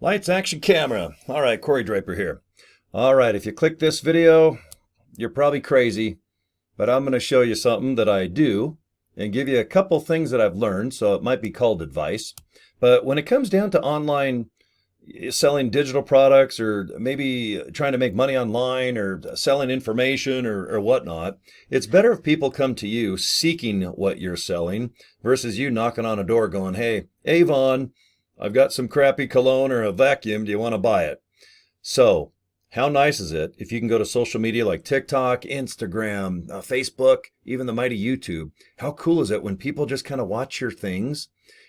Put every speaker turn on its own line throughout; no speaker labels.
Lights, action, camera. All right, Corey Draper here. All right, if you click this video, you're probably crazy, but I'm going to show you something that I do and give you a couple things that I've learned, so it might be called advice. But when it comes down to online selling digital products or maybe trying to make money online or selling information or whatnot, it's better if people come to you seeking what you're selling versus you knocking on a door going, hey, Avon, I've got some crappy cologne or a vacuum. Do you want to buy it? So how nice is it if you can go to social media like TikTok, Instagram, Facebook, even the mighty YouTube? How cool is it when people just kind of watch your things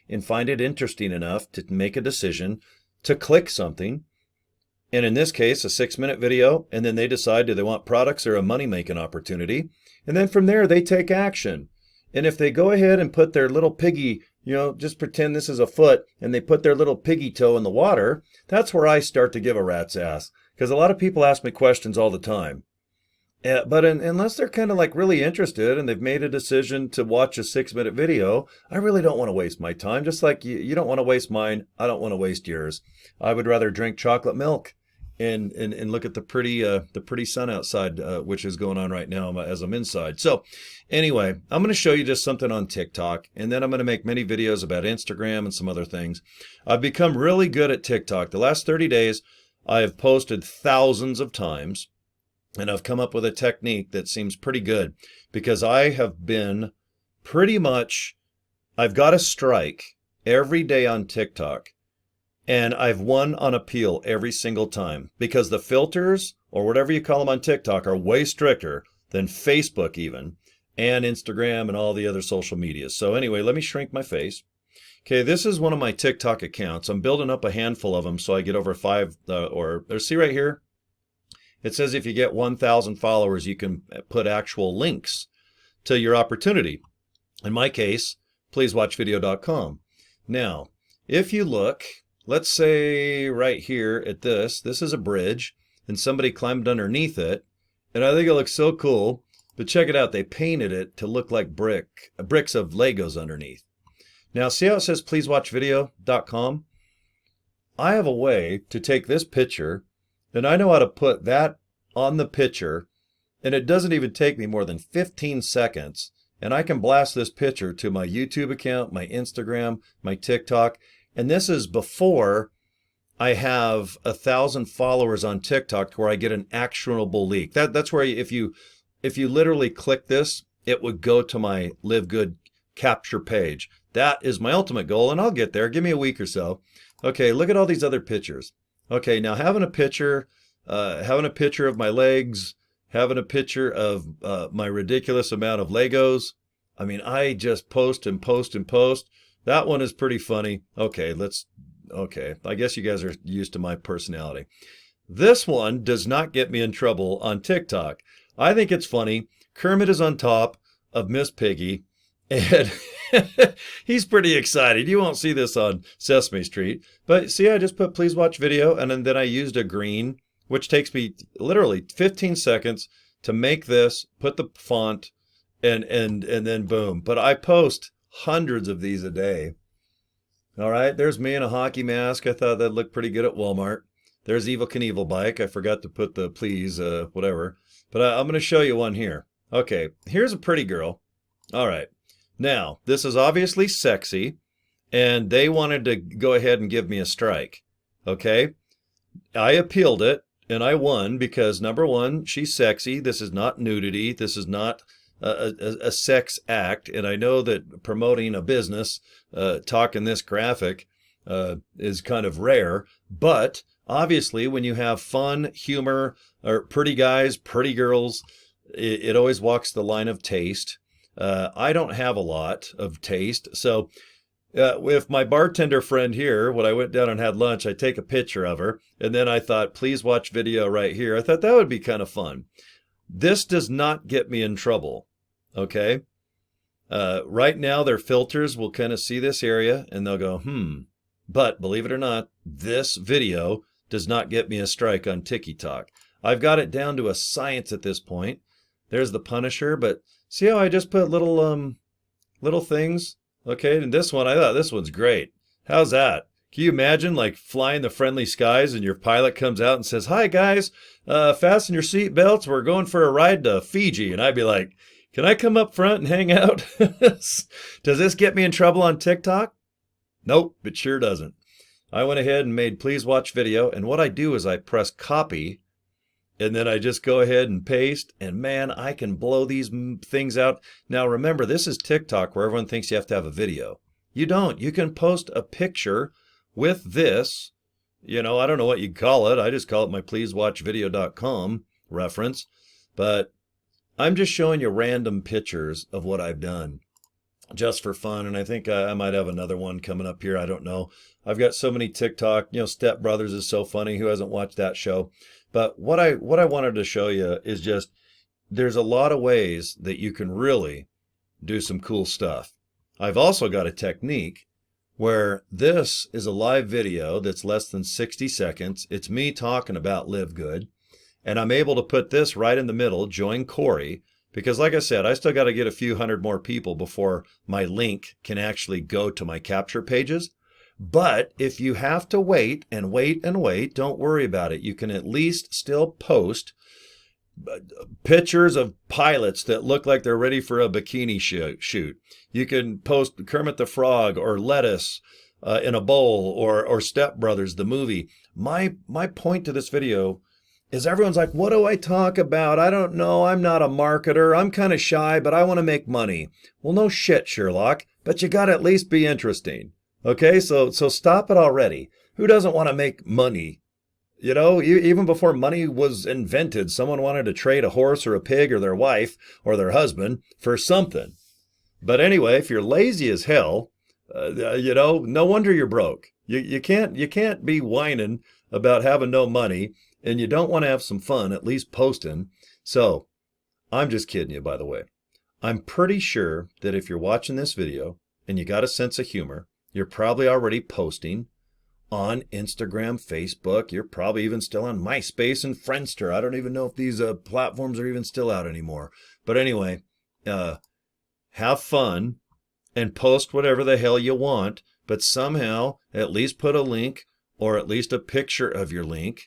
and find it interesting enough to make a decision to click something? And in this case, a 6-minute video, and then they decide, do they want products or a money-making opportunity? And then from there, they take action. And if they go ahead and put their little piggy, just pretend this is a foot, and they put their little piggy toe in the water, that's where I start to give a rat's ass. Because a lot of people ask me questions all the time. But unless they're kind of like really interested and they've made a decision to watch a 6-minute video, I really don't want to waste my time. Just like you don't want to waste mine, I don't want to waste yours. I would rather drink chocolate milk and look at the pretty sun outside, which is going on right now as I'm inside. So anyway, I'm going to show you just something on TikTok, and then I'm going to make many videos about Instagram and some other things. I've become really good at TikTok. The last 30 days, I have posted thousands of times, and I've come up with a technique that seems pretty good because I have been I've got a strike every day on TikTok. And I've won on appeal every single time because the filters, or whatever you call them on TikTok, are way stricter than Facebook even, and Instagram and all the other social media. So anyway, let me shrink my face. Okay, this is one of my TikTok accounts. I'm building up a handful of them so I get over 5, or see right here? It says if you get 1,000 followers, you can put actual links to your opportunity. In my case, pleasewatchvideo.com. Now, if you look, let's say right here at this is a bridge and somebody climbed underneath it, and I think it looks so cool, but check it out, they painted it to look like bricks of Legos underneath. Now see how it says pleasewatchvideo.com? I have a way to take this picture, and I know how to put that on the picture, and it doesn't even take me more than 15 seconds, and I can blast this picture to my YouTube account, my Instagram, my TikTok. And this is before I have 1,000 followers on TikTok to where I get an actionable leak. That's where if you literally click this, it would go to my LiveGood capture page. That is my ultimate goal, and I'll get there. Give me a week or so. Okay, look at all these other pictures. Okay, now having a picture of my legs, having a picture of my ridiculous amount of Legos. I mean, I just post and post and post. That one is pretty funny. Okay, I guess you guys are used to my personality. This one does not get me in trouble on TikTok. I think it's funny. Kermit is on top of Miss Piggy, and he's pretty excited. You won't see this on Sesame Street. But see, I just put please watch video, and then I used a green, which takes me literally 15 seconds to make this, put the font, and then boom. But I post hundreds of these a day. All right, there's me in a hockey mask. I thought that looked pretty good at Walmart. There's Evil Knievel bike. I forgot to put the please, whatever. But I'm going to show you one here. Okay, here's a pretty girl. All right, now this is obviously sexy, and they wanted to go ahead and give me a strike. Okay, I appealed it, and I won because number one, she's sexy. This is not nudity. This is not a sex act, and I know that promoting a business talking this graphic is kind of rare, but obviously when you have fun, humor, or pretty guys, pretty girls, it always walks the line of taste. I don't have a lot of taste, so with my bartender friend here, when I went down and had lunch, I take a picture of her, and then I thought, please watch video right here. I thought that would be kind of fun. This does not get me in trouble. Okay. Right now, their filters will kind of see this area and they'll go, But believe it or not, this video does not get me a strike on TikTok. I've got it down to a science at this point. There's the Punisher, but see how I just put little things? Okay, and this one, I thought this one's great. How's that? Can you imagine like flying the friendly skies and your pilot comes out and says, "Hi guys, fasten your seat belts. We're going for a ride to Fiji." And I'd be like, "Can I come up front and hang out?" Does this get me in trouble on TikTok? Nope, it sure doesn't. I went ahead and made please watch video. And what I do is I press copy and then I just go ahead and paste. And man, I can blow these things out. Now remember, this is TikTok where everyone thinks you have to have a video. You don't. You can post a picture with this. I don't know what you call it. I just call it my pleasewatchvideo.com reference. But I'm just showing you random pictures of what I've done just for fun. And I think I might have another one coming up here. I don't know. I've got so many TikTok, Step Brothers is so funny. Who hasn't watched that show? But what I wanted to show you is just there's a lot of ways that you can really do some cool stuff. I've also got a technique where this is a live video that's less than 60 seconds. It's me talking about LiveGood. And I'm able to put this right in the middle, join Corey, because like I said, I still got to get a few hundred more people before my link can actually go to my capture pages. But if you have to wait and wait and wait, don't worry about it. You can at least still post pictures of pilots that look like they're ready for a bikini shoot. You can post Kermit the Frog or lettuce in a bowl or Step Brothers, the movie. My point to this video is everyone's like, what do I talk about? I don't know. I'm not a marketer. I'm kind of shy, but I want to make money. Well, no shit, Sherlock, but you got to at least be interesting. Okay, so stop it already. Who doesn't want to make money? Even before money was invented, someone wanted to trade a horse or a pig or their wife or their husband for something. But anyway, if you're lazy as hell, no wonder you're broke. You can't be whining about having no money, and you don't want to have some fun, at least posting. So I'm just kidding you, by the way. I'm pretty sure that if you're watching this video and you got a sense of humor, you're probably already posting on Instagram, Facebook. You're probably even still on MySpace and Friendster. I don't even know if these platforms are even still out anymore. But anyway, have fun and post whatever the hell you want, but somehow at least put a link or at least a picture of your link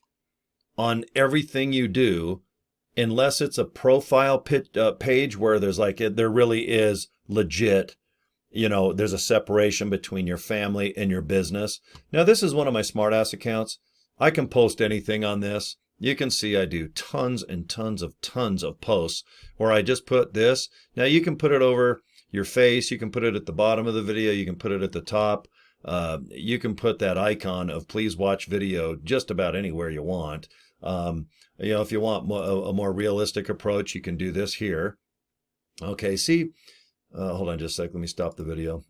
on everything you do, unless it's a profile page where there's there really is legit, there's a separation between your family and your business. Now, this is one of my smartass accounts. I can post anything on this. You can see I do tons and tons of posts where I just put this. Now, you can put it over your face. You can put it at the bottom of the video. You can put it at the top. You can put that icon of please watch video just about anywhere you want. If you want a more realistic approach, you can do this here. Okay, see, hold on just a sec. Let me stop the video.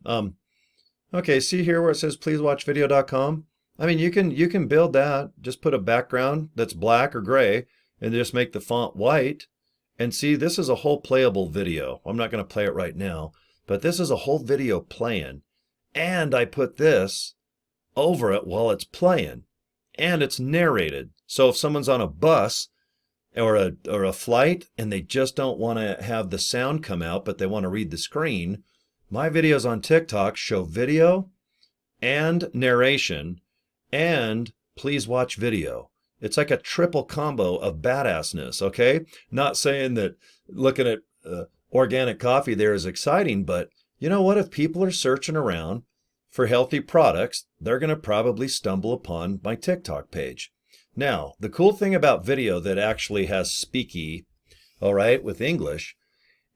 Okay, see here where it says pleasewatchvideo.com? I mean, you can build that. Just put a background that's black or gray and just make the font white. And see, this is a whole playable video. I'm not going to play it right now, but this is a whole video playing. And I put this over it while it's playing. And it's narrated. So if someone's on a bus or a flight and they just don't want to have the sound come out, but they want to read the screen, my videos on TikTok show video and narration and please watch video. It's like a triple combo of badassness, okay? Not saying that looking at organic coffee there is exciting, but you know what? If people are searching around for healthy products, they're going to probably stumble upon my TikTok page. Now, the cool thing about video that actually has speaky, all right, with English,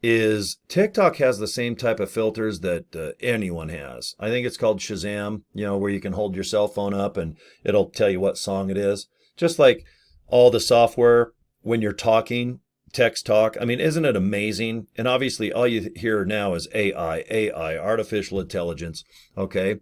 is TikTok has the same type of filters that anyone has. I think it's called Shazam, where you can hold your cell phone up and it'll tell you what song it is. Just like all the software when you're talking, text talk. I mean, isn't it amazing? And obviously all you hear now is AI, artificial intelligence, okay?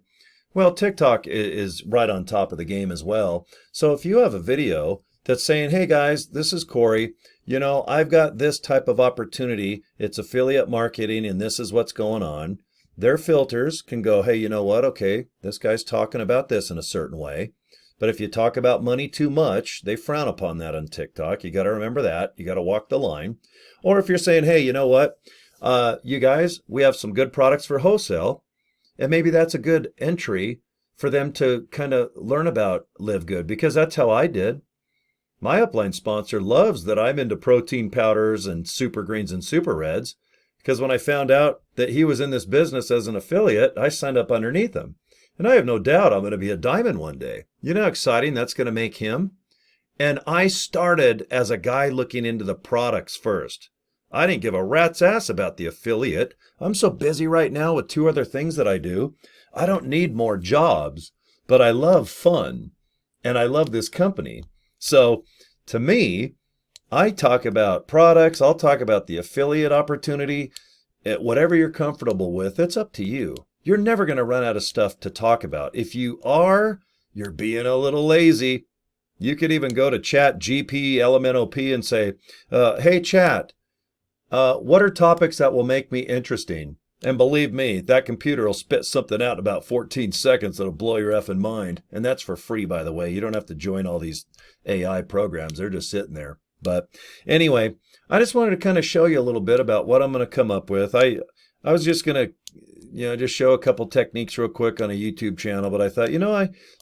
Well, TikTok is right on top of the game as well. So if you have a video that's saying, hey guys, this is Corey, I've got this type of opportunity. It's affiliate marketing and this is what's going on. Their filters can go, hey, you know what? Okay, this guy's talking about this in a certain way. But if you talk about money too much, they frown upon that on TikTok. You got to remember that. You got to walk the line. Or if you're saying, hey, you know what? You guys, we have some good products for wholesale. And maybe that's a good entry for them to kind of learn about LiveGood, because that's how I did. My upline sponsor loves that I'm into protein powders and super greens and super reds, because when I found out that he was in this business as an affiliate, I signed up underneath him. And I have no doubt I'm going to be a diamond one day. You know how exciting that's going to make him? And I started as a guy looking into the products first. I didn't give a rat's ass about the affiliate. I'm so busy right now with 2 other things that I do. I don't need more jobs, but I love fun and I love this company. So to me, I talk about products, I'll talk about the affiliate opportunity, whatever you're comfortable with, it's up to you. You're never going to run out of stuff to talk about. If you are, you're being a little lazy. You could even go to Chat GP, LMNOP and say, hey, Chat, what are topics that will make me interesting? And believe me, that computer will spit something out in about 14 seconds that'll blow your effing mind. And that's for free, by the way. You don't have to join all these AI programs. They're just sitting there. But anyway, I just wanted to kind of show you a little bit about what I'm going to come up with. I was just going to just show a couple techniques real quick on a YouTube channel, but I thought,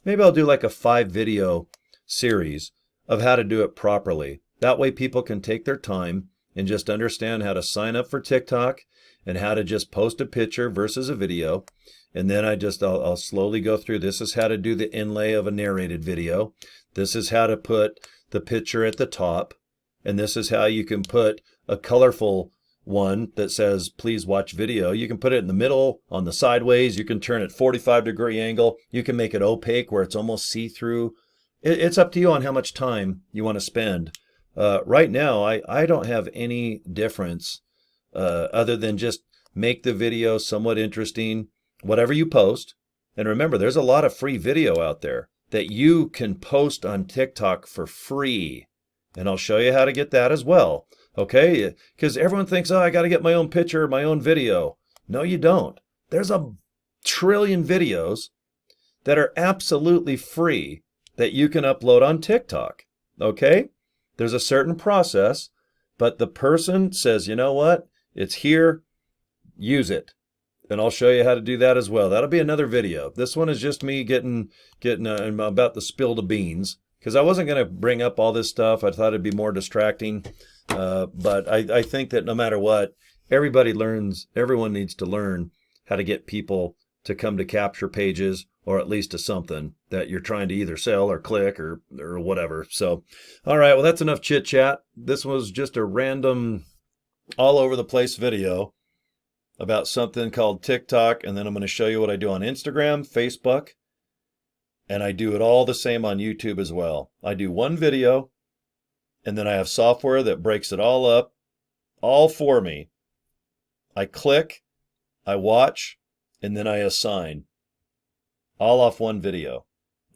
maybe I'll do like a 5 video series of how to do it properly. That way people can take their time and just understand how to sign up for TikTok and how to just post a picture versus a video. And then I'll slowly go through. This is how to do the inlay of a narrated video. This is how to put the picture at the top. And this is how you can put a colorful one that says, please watch video. You can put it in the middle, on the sideways. You can turn it 45-degree angle. You can make it opaque where it's almost see-through. It's up to you on how much time you want to spend. Right now, I don't have any difference other than just make the video somewhat interesting, whatever you post. And remember, there's a lot of free video out there that you can post on TikTok for free. And I'll show you how to get that as well. Okay? Because everyone thinks, I got to get my own picture, my own video. No, you don't. There's a trillion videos that are absolutely free that you can upload on TikTok. Okay? There's a certain process, but the person says, you know what? It's here. Use it. And I'll show you how to do that as well. That'll be another video. This one is just me getting about to spill the beans, because I wasn't going to bring up all this stuff. I thought it'd be more distracting. But I think that no matter what, everyone needs to learn how to get people to come to capture pages, or at least to something that you're trying to either sell or click or whatever. So, all right, well, that's enough chit chat. This was just a random all over the place video about something called TikTok. And then I'm going to show you what I do on Instagram, Facebook, and I do it all the same on YouTube as well. I do one video, and then I have software that breaks it all up, all for me. I click, I watch, and then I assign. All off one video.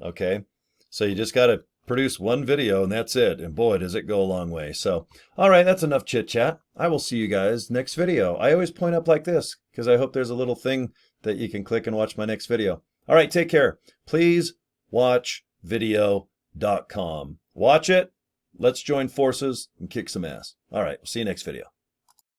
Okay? So you just got to produce one video and that's it. And boy, does it go a long way. So, all right, that's enough chit chat. I will see you guys next video. I always point up like this because I hope there's a little thing that you can click and watch my next video. All right, take care. Please watch video.com. Watch it. Let's join forces and kick some ass. All right, see you next video.